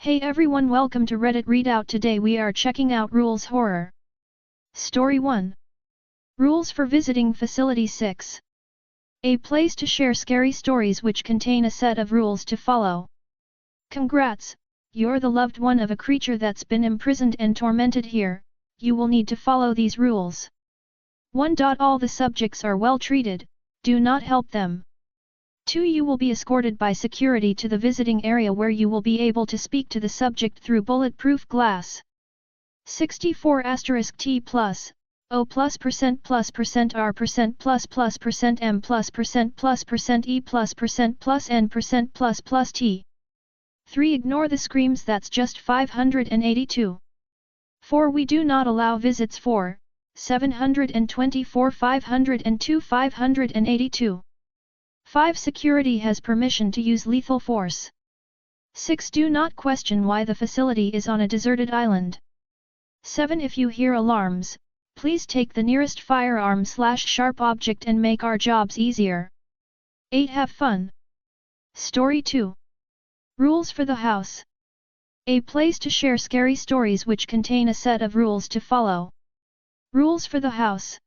Hey everyone, welcome to Reddit Readout. Today we are checking out Rules Horror. Story 1. Rules for Visiting Facility 6. A place to share scary stories which contain a set of rules to follow. Congrats, you're the loved one of a creature that's been imprisoned and tormented here. You will need to follow these rules. 1. All the subjects are well treated, do not help them. 2. You will be escorted by security to the visiting area where you will be able to speak to the subject through bulletproof glass. 64 T plus, O plus percent R percent M plus percent E plus N percent plus T. 3. Ignore the screams, that's just 582. 4. We do not allow visits. 4, 724 502 582. 5. Security has permission to use lethal force. 6. Do not question why the facility is on a deserted island. 7. If you hear alarms, please take the nearest firearm/sharp object and make our jobs easier. 8. Have fun. Story 2. Rules for the House. A place to share scary stories which contain a set of rules to follow. Rules for the House.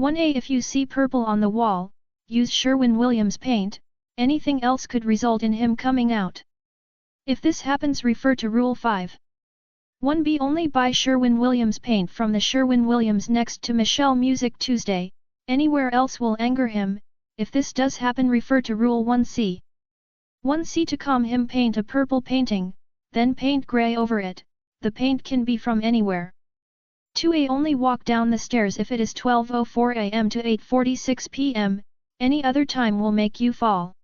1a. If you see purple on the wall, use Sherwin-Williams paint, anything else could result in him coming out. If this happens, refer to Rule 5. 1b. Only buy Sherwin-Williams paint from the Sherwin-Williams next to Michelle Music Tuesday, anywhere else will anger him. If this does happen, refer to Rule 1c. 1c. To calm him, paint a purple painting, then paint gray over it. The paint can be from anywhere. 2a. Only walk down the stairs if it is 12:04 am to 8:46 pm, any other time will make you fall.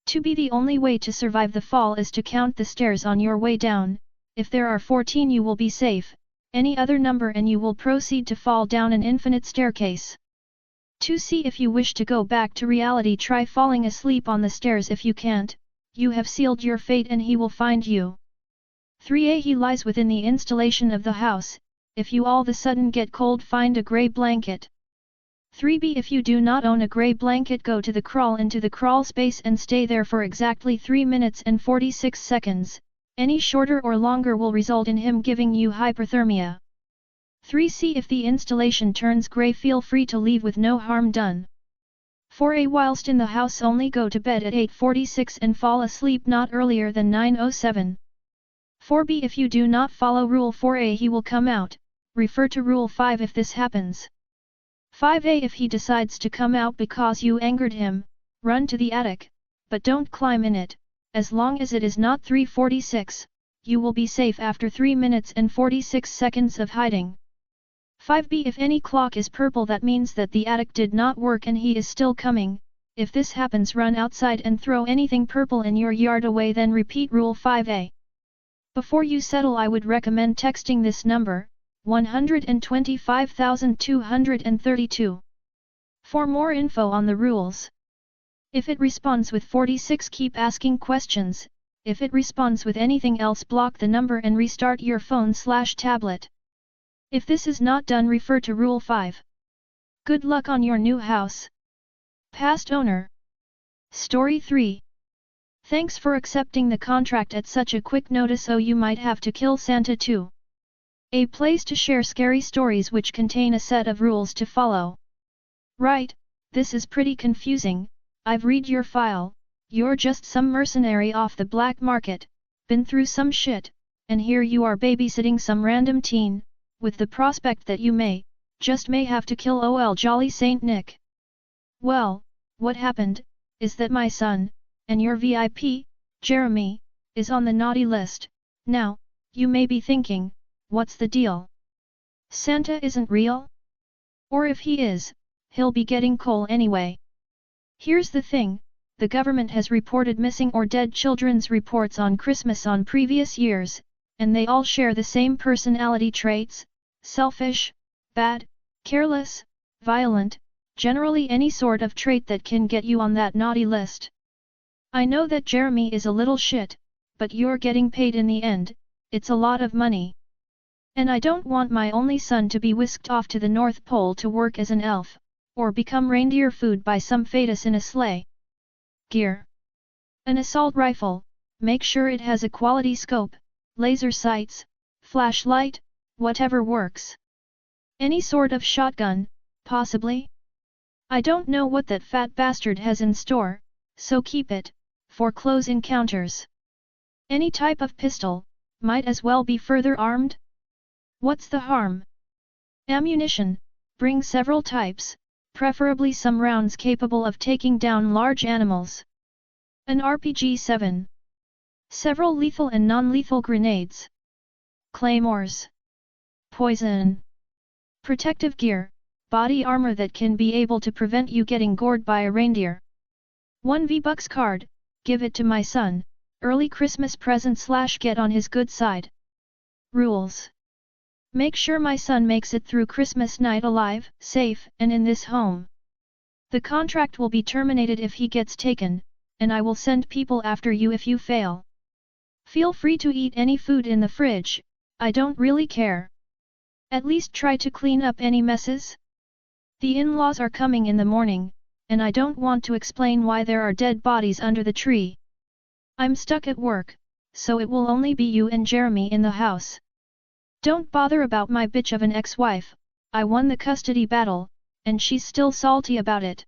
2b. The only way to survive the fall is to count the stairs on your way down. If there are 14 you will be safe, any other number and you will proceed to fall down an infinite staircase. 2c. If you wish to go back to reality, try falling asleep on the stairs. If you can't, you have sealed your fate and he will find you. 3a. He lies within the installation of the house. If you all of a sudden get cold, find a grey blanket. 3b. If you do not own a grey blanket, go to the crawl into the crawl space and stay there for exactly 3 minutes and 46 seconds. Any shorter or longer will result in him giving you hypothermia. 3c. If the installation turns grey, feel free to leave with no harm done. 4a. Whilst in the house, only go to bed at 8:46 and fall asleep not earlier than 9:07. 4b. If you do not follow Rule 4a, he will come out. Refer to Rule 5 if this happens. 5a. If he decides to come out because you angered him, run to the attic, but don't climb in it. As long as it is not 3:46, you will be safe after 3 minutes and 46 seconds of hiding. 5b. If any clock is purple, that means that the attic did not work and he is still coming. If this happens, run outside and throw anything purple in your yard away, then repeat Rule 5a. Before you settle, I would recommend texting this number, 125,232. For more info on the rules. If it responds with 46, keep asking questions. If it responds with anything else, block the number and restart your phone/tablet. If this is not done, refer to Rule 5. Good luck on your new house. Past owner. Story 3. Thanks for accepting the contract at such a quick notice. Oh, you might have to kill Santa too. A place to share scary stories which contain a set of rules to follow. Right, this is pretty confusing. I've read your file. You're just some mercenary off the black market, been through some shit, and here you are babysitting some random teen, with the prospect that you may have to kill ol jolly Saint Nick. Well, what happened, is that my son, and your VIP, Jeremy, is on the naughty list. Now, you may be thinking, what's the deal? Santa isn't real? Or if he is, he'll be getting coal anyway. Here's the thing, the government has reported missing or dead children's reports on Christmas on previous years, and they all share the same personality traits: selfish, bad, careless, violent, generally any sort of trait that can get you on that naughty list. I know that Jeremy is a little shit, but you're getting paid in the end. It's a lot of money. And I don't want my only son to be whisked off to the North Pole to work as an elf, or become reindeer food by some fetus in a sleigh. Gear. An assault rifle, make sure it has a quality scope, laser sights, flashlight, whatever works. Any sort of shotgun, possibly? I don't know what that fat bastard has in store, so keep it, for close encounters. Any type of pistol, might as well be further armed? What's the harm? Ammunition, bring several types, preferably some rounds capable of taking down large animals. An RPG-7. Several lethal and non-lethal grenades. Claymores. Poison. Protective gear, body armor that can be able to prevent you getting gored by a reindeer. 1 V-Bucks card, give it to my son, early Christmas present / get on his good side. Rules. Make sure my son makes it through Christmas night alive, safe, and in this home. The contract will be terminated if he gets taken, and I will send people after you if you fail. Feel free to eat any food in the fridge, I don't really care. At least try to clean up any messes. The in-laws are coming in the morning, and I don't want to explain why there are dead bodies under the tree. I'm stuck at work, so it will only be you and Jeremy in the house. Don't bother about my bitch of an ex-wife, I won the custody battle, and she's still salty about it.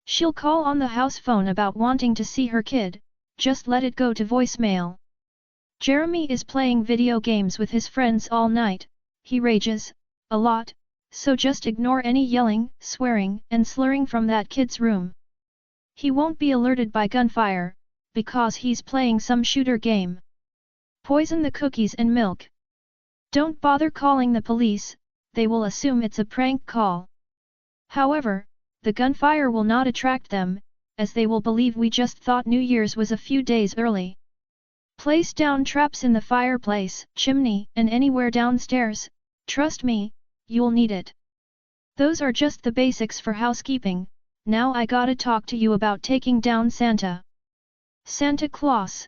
She'll call on the house phone about wanting to see her kid, just let it go to voicemail. Jeremy is playing video games with his friends all night, he rages, a lot, so just ignore any yelling, swearing, and slurring from that kid's room. He won't be alerted by gunfire, because he's playing some shooter game. Poison the cookies and milk. Don't bother calling the police, they will assume it's a prank call. However, the gunfire will not attract them, as they will believe we just thought New Year's was a few days early. Place down traps in the fireplace, chimney, and anywhere downstairs, trust me, you'll need it. Those are just the basics for housekeeping, now I gotta talk to you about taking down Santa. Santa Claus.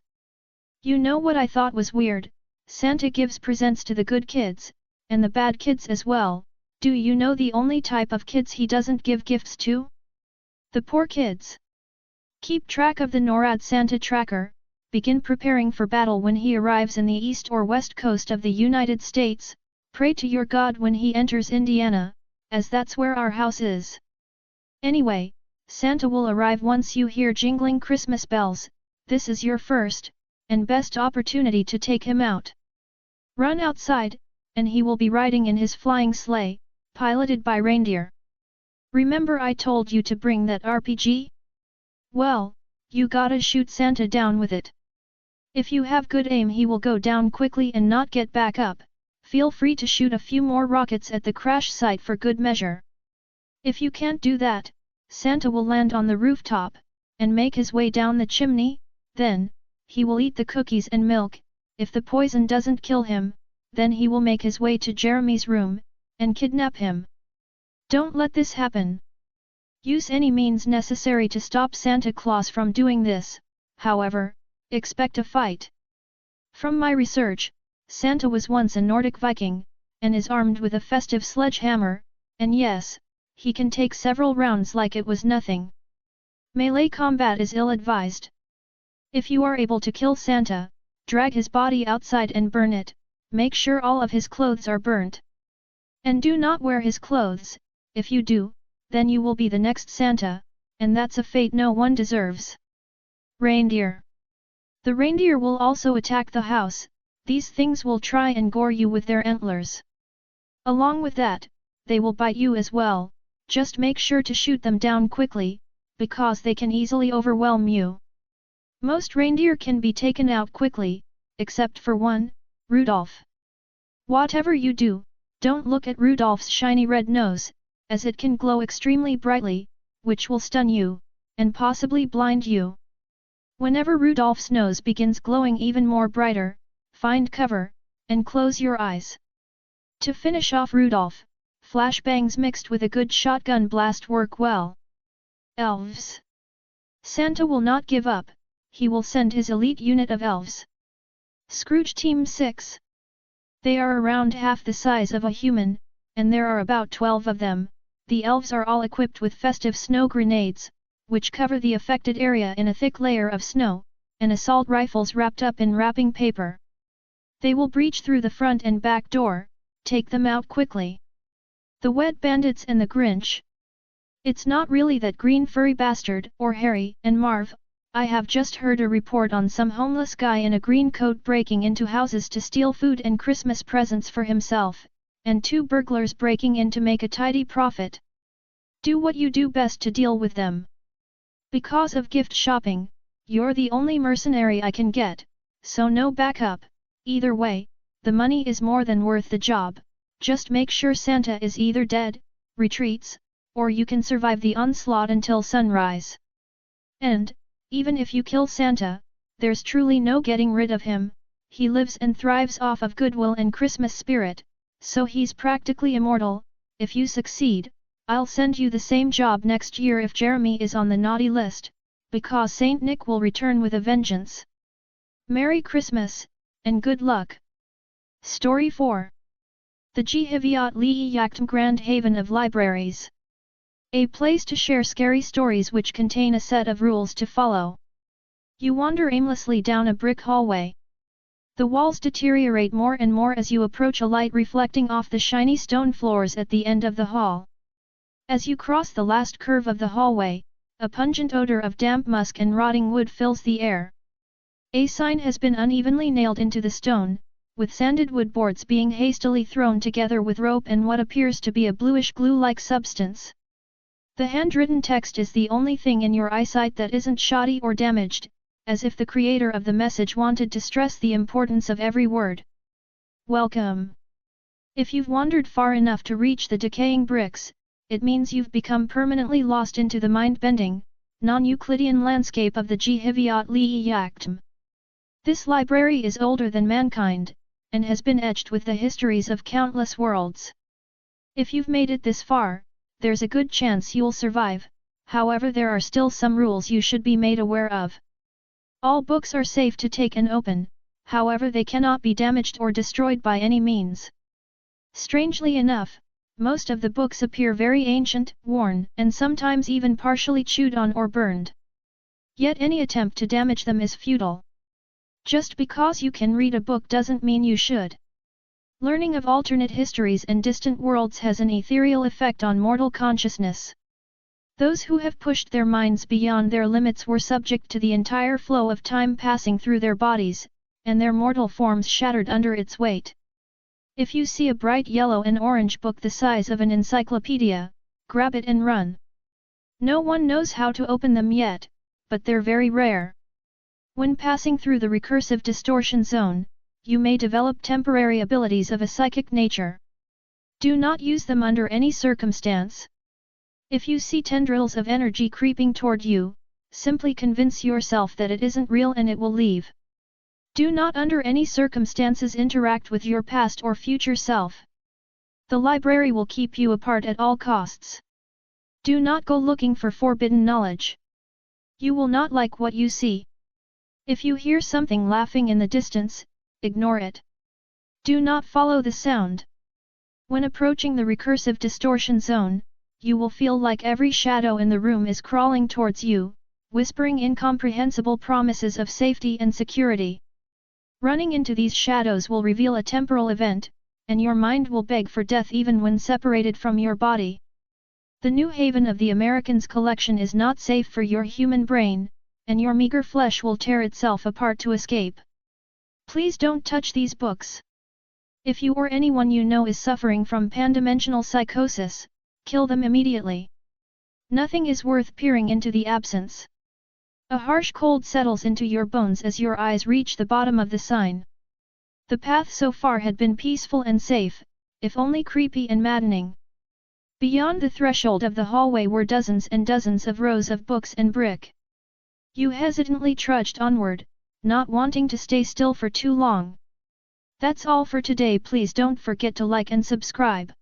You know what I thought was weird? Santa gives presents to the good kids, and the bad kids as well. Do you know the only type of kids he doesn't give gifts to? The poor kids. Keep track of the NORAD Santa tracker, begin preparing for battle when he arrives in the east or west coast of the United States, pray to your God when he enters Indiana, as that's where our house is. Anyway, Santa will arrive once you hear jingling Christmas bells, this is your first, and best opportunity to take him out. Run outside, and he will be riding in his flying sleigh, piloted by reindeer. Remember I told you to bring that RPG? Well, you gotta shoot Santa down with it. If you have good aim he will go down quickly and not get back up, feel free to shoot a few more rockets at the crash site for good measure. If you can't do that, Santa will land on the rooftop, and make his way down the chimney, then, he will eat the cookies and milk. If the poison doesn't kill him, then he will make his way to Jeremy's room, and kidnap him. Don't let this happen. Use any means necessary to stop Santa Claus from doing this, however, expect a fight. From my research, Santa was once a Nordic Viking, and is armed with a festive sledgehammer, and yes, he can take several rounds like it was nothing. Melee combat is ill-advised. If you are able to kill Santa, drag his body outside and burn it, make sure all of his clothes are burnt. And do not wear his clothes, if you do, then you will be the next Santa, and that's a fate no one deserves. Reindeer. The reindeer will also attack the house, these things will try and gore you with their antlers. Along with that, they will bite you as well, just make sure to shoot them down quickly, because they can easily overwhelm you. Most reindeer can be taken out quickly, except for one, Rudolph. Whatever you do, don't look at Rudolph's shiny red nose, as it can glow extremely brightly, which will stun you, and possibly blind you. Whenever Rudolph's nose begins glowing even more brighter, find cover, and close your eyes. To finish off Rudolph, flashbangs mixed with a good shotgun blast work well. Elves. Santa will not give up. He will send his elite unit of elves. Scrooge Team 6. They are around half the size of a human, and there are about 12 of them. The elves are all equipped with festive snow grenades, which cover the affected area in a thick layer of snow, and assault rifles wrapped up in wrapping paper. They will breach through the front and back door, take them out quickly. The Wet Bandits and the Grinch. It's not really that green furry bastard, or Harry and Marv. I have just heard a report on some homeless guy in a green coat breaking into houses to steal food and Christmas presents for himself, and 2 burglars breaking in to make a tidy profit. Do what you do best to deal with them. Because of gift shopping, you're the only mercenary I can get, so no backup. Either way, the money is more than worth the job. Just make sure Santa is either dead, retreats, or you can survive the onslaught until sunrise. And, even if you kill Santa, there's truly no getting rid of him. He lives and thrives off of goodwill and Christmas spirit, so he's practically immortal. If you succeed, I'll send you the same job next year if Jeremy is on the naughty list, because Saint Nick will return with a vengeance. Merry Christmas, and good luck! Story 4. The Jihiviat Lii Yaktam Grand Haven of Libraries. A place to share scary stories which contain a set of rules to follow. You wander aimlessly down a brick hallway. The walls deteriorate more and more as you approach a light reflecting off the shiny stone floors at the end of the hall. As you cross the last curve of the hallway, a pungent odor of damp musk and rotting wood fills the air. A sign has been unevenly nailed into the stone, with sanded wood boards being hastily thrown together with rope and what appears to be a bluish glue-like substance. The handwritten text is the only thing in your eyesight that isn't shoddy or damaged, as if the creator of the message wanted to stress the importance of every word. Welcome. If you've wandered far enough to reach the decaying bricks, it means you've become permanently lost into the mind-bending, non-Euclidean landscape of the Jihiviat Lii Yaktam. This library is older than mankind, and has been etched with the histories of countless worlds. If you've made it this far, there's a good chance you'll survive. However, there are still some rules you should be made aware of. All books are safe to take and open, however they cannot be damaged or destroyed by any means. Strangely enough, most of the books appear very ancient, worn, and sometimes even partially chewed on or burned. Yet any attempt to damage them is futile. Just because you can read a book doesn't mean you should. Learning of alternate histories and distant worlds has an ethereal effect on mortal consciousness. Those who have pushed their minds beyond their limits were subject to the entire flow of time passing through their bodies, and their mortal forms shattered under its weight. If you see a bright yellow and orange book the size of an encyclopedia, grab it and run. No one knows how to open them yet, but they're very rare. When passing through the recursive distortion zone, you may develop temporary abilities of a psychic nature. Do not use them under any circumstance. If you see tendrils of energy creeping toward you, simply convince yourself that it isn't real and it will leave. Do not under any circumstances interact with your past or future self. The library will keep you apart at all costs. Do not go looking for forbidden knowledge. You will not like what you see. If you hear something laughing in the distance, ignore it. Do not follow the sound. When approaching the recursive distortion zone, you will feel like every shadow in the room is crawling towards you, whispering incomprehensible promises of safety and security. Running into these shadows will reveal a temporal event, and your mind will beg for death even when separated from your body. The New Haven of the Americans collection is not safe for your human brain, and your meager flesh will tear itself apart to escape. Please don't touch these books. If you or anyone you know is suffering from pandimensional psychosis, kill them immediately. Nothing is worth peering into the absence. A harsh cold settles into your bones as your eyes reach the bottom of the sign. The path so far had been peaceful and safe, if only creepy and maddening. Beyond the threshold of the hallway were dozens and dozens of rows of books and brick. You hesitantly trudged onward, not wanting to stay still for too long. That's all for today. Please don't forget to like and subscribe.